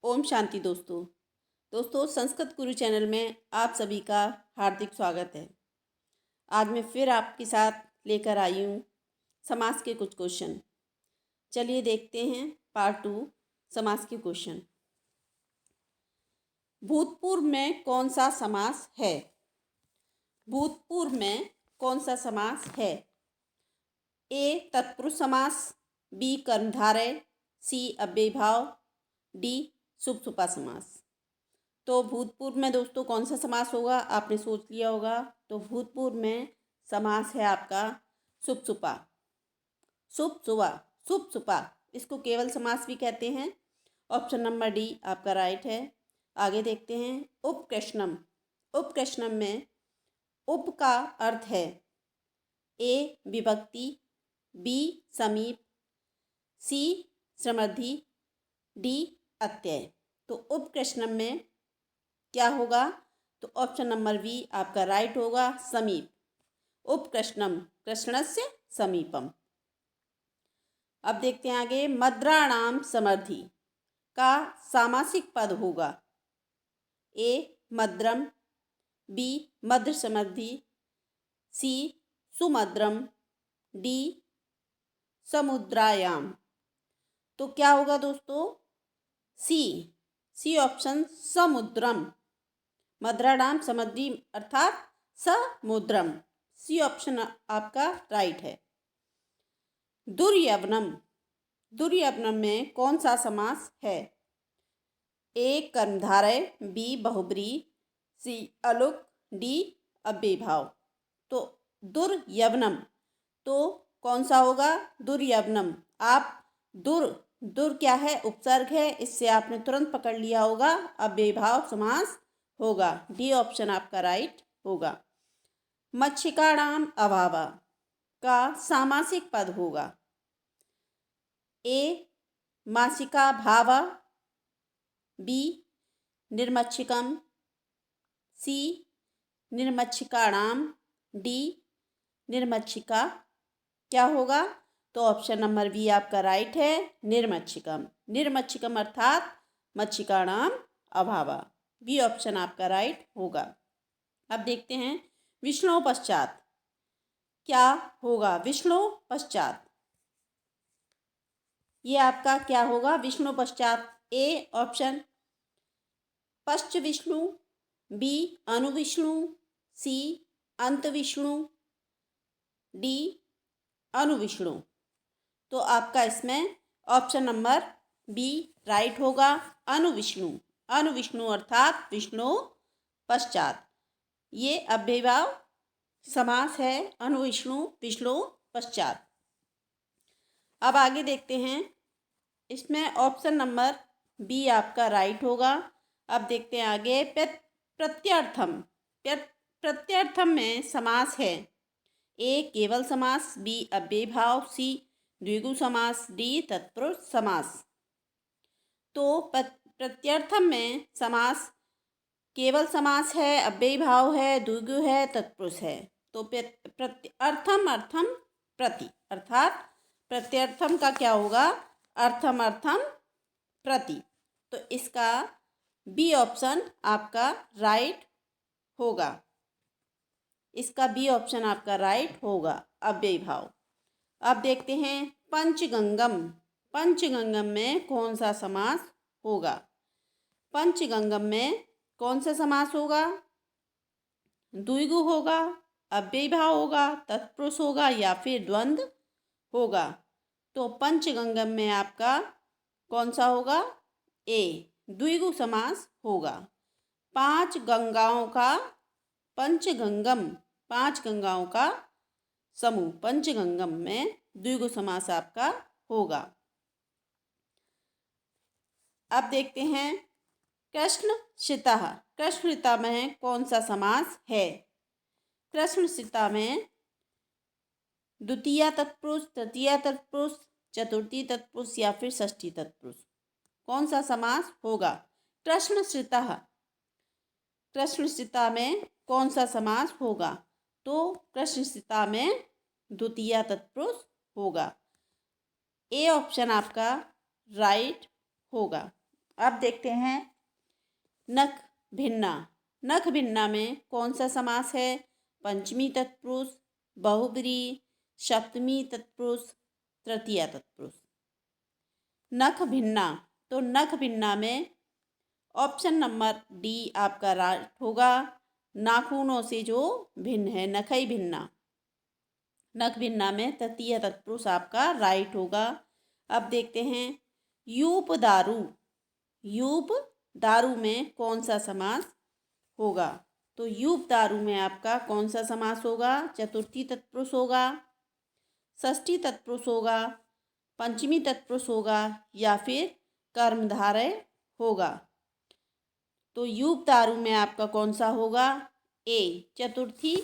ओम शांति दोस्तों संस्कृत गुरु चैनल में आप सभी का हार्दिक स्वागत है। आज मैं फिर आपके साथ लेकर आई हूँ समास के कुछ क्वेश्चन। चलिए देखते हैं पार्ट 2 समास के क्वेश्चन। भूतपूर्व में कौन सा समास है? भूतपूर्व में कौन सा समास है? ए तत्पुरुष समास, बी कर्मधारय, सी अव्ययीभाव, डी शुभ शुभा समास। तो भूतपूर्व में दोस्तों कौन सा समास होगा आपने सोच लिया होगा। तो भूतपूर्व में समास है आपका शुभ शुभा। शुभ शुभा इसको केवल समास भी कहते हैं। ऑप्शन नंबर डी आपका राइट है। आगे देखते हैं उपकृष्णम। उपकृष्णम में उप का अर्थ है ए विभक्ति, बी समीप, सी समृद्धि, डी अत्यय। तो उपकृष्णम में क्या होगा? तो ऑप्शन नंबर बी आपका राइट होगा, समीप। उपकृष्णम कृष्णस्य समीपम। अब देखते हैं आगे मद्राणाम समृद्धि का सामासिक पद होगा ए मद्रम, बी मद्र समृद्धि, सी सुमद्रम, डी समुद्रायाम। तो क्या होगा दोस्तों? सी ऑप्शन समुद्रम। मद्राणाम समृद्धि अर्थात समुद्रम। सी ऑप्शन आपका राइट है। दुर्यवनम। दुर्यवनम में कौन सा समास है? ए कर्मधारय, बी बहुब्री, सी अलुक, डी अव्ययीभाव। तो दुर्यवनम तो कौन सा होगा? दुर्यवनम। आप दुर क्या है? उपसर्ग है, इससे आपने तुरंत पकड़ लिया होगा, अव्ययीभाव समास होगा। डी ऑप्शन आपका राइट होगा। मच्छिकाणाम अभावा का सामासिक पद होगा ए मासिका भावा, बी निर्मच्छिकम, सी निर्मच्छिकाणाम, डी निर्मच्छिका। क्या होगा? तो ऑप्शन नंबर बी आपका राइट है, निर्मच्छिकम। निर्मच्छिकम अर्थात मच्छिकाणाम अभावा। बी ऑप्शन आपका राइट होगा। अब देखते हैं विष्णु पश्चात क्या होगा? विष्णु पश्चात ये आपका क्या होगा? विष्णु पश्चात ए ऑप्शन पश्च विष्णु, बी अनुविष्णु, सी अंत विष्णु, डी अनुविष्णु। तो आपका इसमें ऑप्शन नंबर बी राइट होगा, अनुविष्णु। अनुविष्णु अर्थात विष्णु पश्चात। ये अव्ययीभाव समास है, अनुविष्णु विष्णु पश्चात। अब आगे देखते हैं, इसमें ऑप्शन नंबर बी आपका राइट होगा। अब देखते हैं आगे प्रत्यर्थम। प्रत्यर्थम में समास है ए केवल समास, बी अव्ययीभाव, सी द्विगु समास, डी तत्पुरुष समास। तो प्रत्यर्थम में समास केवल समास है, अव्ययीभाव है, द्विगु है, तत्पुरुष है। तो अर्थम अर्थम प्रति अर्थात प्रत्यर्थम का क्या होगा? अर्थम अर्थम प्रति। तो इसका बी ऑप्शन आपका राइट होगा। इसका बी ऑप्शन आपका राइट होगा, अव्ययीभाव। अब देखते हैं पंचगंगम। पंचगंगम में कौन सा समास होगा? पंचगंगम में कौन सा समास होगा? द्विगु होगा, अव्ययीभाव होगा, तत्पुरुष होगा या फिर द्वंद्व होगा। तो पंचगंगम में आपका कौन सा होगा? ए द्विगु समास होगा। पांच गंगाओं का पंचगंगम, पांच गंगाओं का समूह पंचगंगम में द्विगु समास आपका होगा। अब देखते हैं कृष्णशिता। कृष्णशिता में कौन सा समास है? कृष्णशिता में द्वितीय तत्पुरुष, तृतीय तत्पुरुष, चतुर्थी तत्पुरुष या फिर षष्ठी तत्पुरुष कौन सा समास होगा? कृष्णशिता। कृष्णशिता में कौन सा समास होगा? तो कृष्णशिता में द्वितीय तत्पुरुष होगा। ए ऑप्शन आपका राइट होगा। अब देखते हैं नख भिन्ना। नख भिन्ना में कौन सा समास है? पंचमी तत्पुरुष, बहुब्रीहि, सप्तमी तत्पुरुष, तृतीया तत्पुरुष। नख भिन्ना, तो नख भिन्ना में ऑप्शन नंबर डी आपका राइट होगा। नाखूनों से जो भिन्न है, नखई भिन्ना। नख भिन्ना में तृतीय तत्पुरुष आपका राइट होगा। अब देखते हैं यूप दारू। यूप दारू में कौन सा समास होगा? तो यूप दारू में आपका कौन सा समास होगा? चतुर्थी तत्पुरुष होगा, षष्ठी तत्पुरुष होगा, पंचमी तत्पुरुष होगा या फिर कर्मधारय होगा? तो यूप दारू में आपका कौन सा होगा? ए, चतुर्थी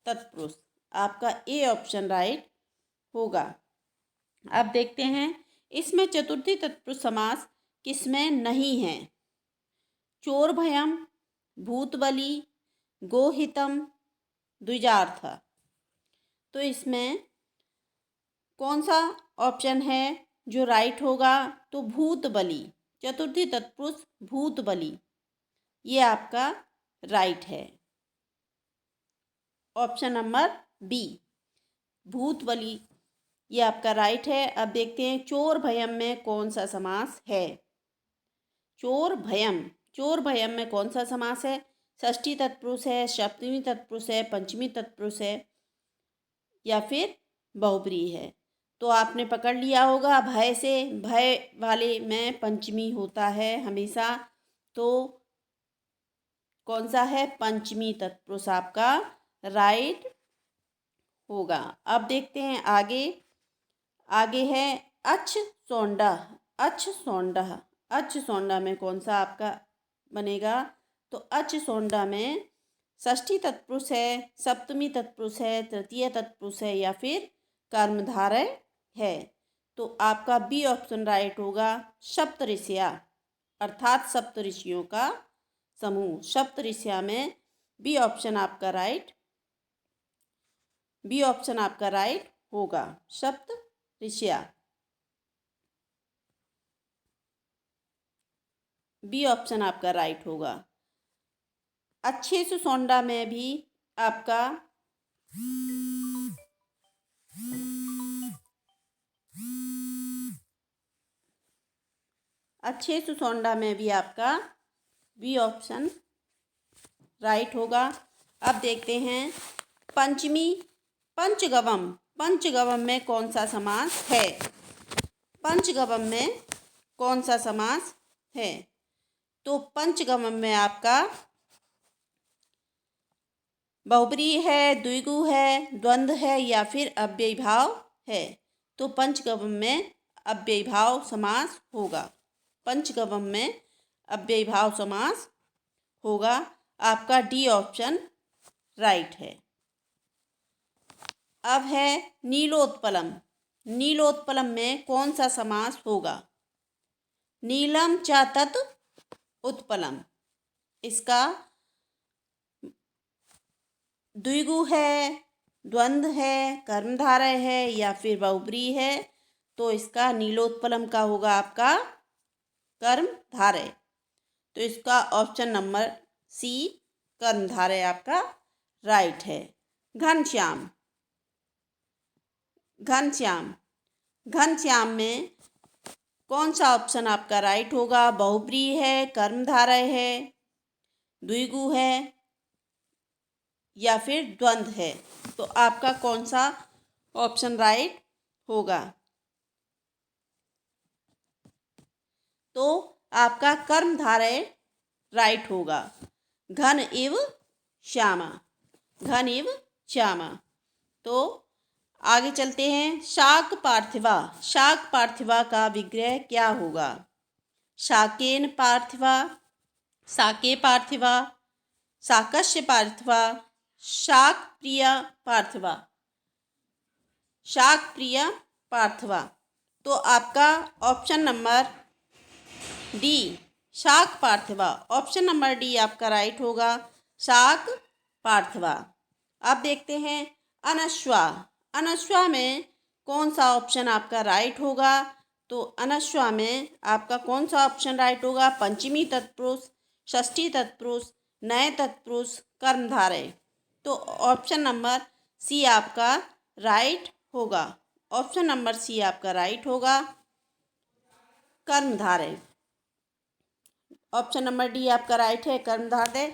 तत्पुरुष। आपका ए ऑप्शन राइट होगा। अब देखते हैं इसमें चतुर्थी तत्पुरुष समास किसमें नहीं है? चोर भयम, भूतबली, गोहितम, द्विजार्थ। तो इसमें कौन सा ऑप्शन है जो राइट होगा? तो भूतबली, चतुर्थी तत्पुरुष भूतबली, ये आपका राइट है। ऑप्शन नंबर बी, भूतबली, ये आपका राइट है। अब देखते हैं चोर भयम में कौन सा समास है? चोर भयम, चोर भयम में कौन सा समास है? षष्ठी तत्पुरुष है, सप्तमी तत्पुरुष है, पंचमी तत्पुरुष है या फिर बहुब्रीहि है? तो आपने पकड़ लिया होगा भय से, भय वाले में पंचमी होता है हमेशा। तो कौन सा है? पंचमी तत्पुरुष आपका राइट होगा। अब देखते हैं आगे। आगे है अच्छ सौंडा। अच्छ सौंडा, अच्छ सौंडा में कौन सा आपका बनेगा? तो अच्छ सौंडा में षष्ठी तत्पुरुष है, सप्तमी तत्पुरुष है, तृतीय तत्पुरुष है या फिर कर्मधारय है? तो आपका बी ऑप्शन राइट होगा। सप्तऋषिया, अर्थात सप्त ऋषियों का समूह। सप्तऋषिया में बी ऑप्शन आपका राइट, बी ऑप्शन आपका राइट होगा। सप्तऋषिया, बी ऑप्शन आपका राइट होगा। अच्छे सुसौंडा में भी आपका अच्छे सुसौंडा में भी आपका बी ऑप्शन राइट होगा। अब देखते हैं पंचमी पंचगवम। पंचगवम में कौन सा समास है? पंचगवम में कौन सा समास है? तो पंचगवम में आपका बहुब्रीहि है, द्विगु है, द्वंद्व है या फिर अव्ययीभाव है? तो पंचगवम में अव्ययीभाव समास होगा। पंचगवम में अव्ययीभाव समास होगा। आपका डी ऑप्शन राइट है। अब है नीलोत्पलम। नीलोत्पलम में कौन सा समास होगा? नीलम च तत् उत्पलम, इसका द्विगु है, द्वंद्व है, कर्मधारय है या फिर बहुब्रीहि है? तो इसका नीलोत्पलम का होगा आपका कर्मधारय। तो इसका ऑप्शन नंबर सी, कर्मधारय आपका राइट है। घनश्याम। घनश्याम, घनश्याम में कौन सा ऑप्शन आपका राइट होगा? बहुब्रीहि है, कर्मधारय है, द्विगु है या फिर द्वंद्व है? तो आपका कौन सा ऑप्शन राइट होगा? तो आपका कर्मधारय राइट होगा। घन इव श्यामा, घन इव श्यामा। तो आगे चलते हैं। शाक पार्थिवा। शाक पार्थिवा का विग्रह क्या होगा? शाकेन पार्थिवा, शाके पार्थिवा, शाकस्य पार्थिवा, शाक प्रिय पार्थिवा, शाक प्रिय पार्थिवा। तो आपका ऑप्शन नंबर डी, शाक पार्थिवा, ऑप्शन नंबर डी आपका राइट होगा। शाक पार्थिवा। अब देखते हैं अनश्वा। अनश्वा में कौन सा ऑप्शन आपका राइट होगा? तो अनश्वा में आपका कौन सा ऑप्शन राइट होगा? पंचमी तत्पुरुष, षष्ठी तत्पुरुष, नए तत्पुरुष, कर्मधारय। तो ऑप्शन नंबर सी आपका राइट होगा। ऑप्शन नंबर सी आपका राइट होगा, कर्मधारय। ऑप्शन नंबर डी आपका राइट है, कर्मधारय।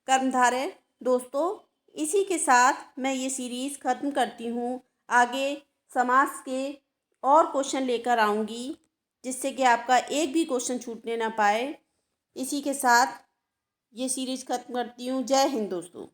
कर्मधारय। दोस्तों, इसी के साथ मैं ये सीरीज़ ख़त्म करती हूँ। आगे समास के और क्वेश्चन लेकर आऊँगी, जिससे कि आपका एक भी क्वेश्चन छूटने ना पाए। इसी के साथ ये सीरीज़ ख़त्म करती हूँ। जय हिंद दोस्तों।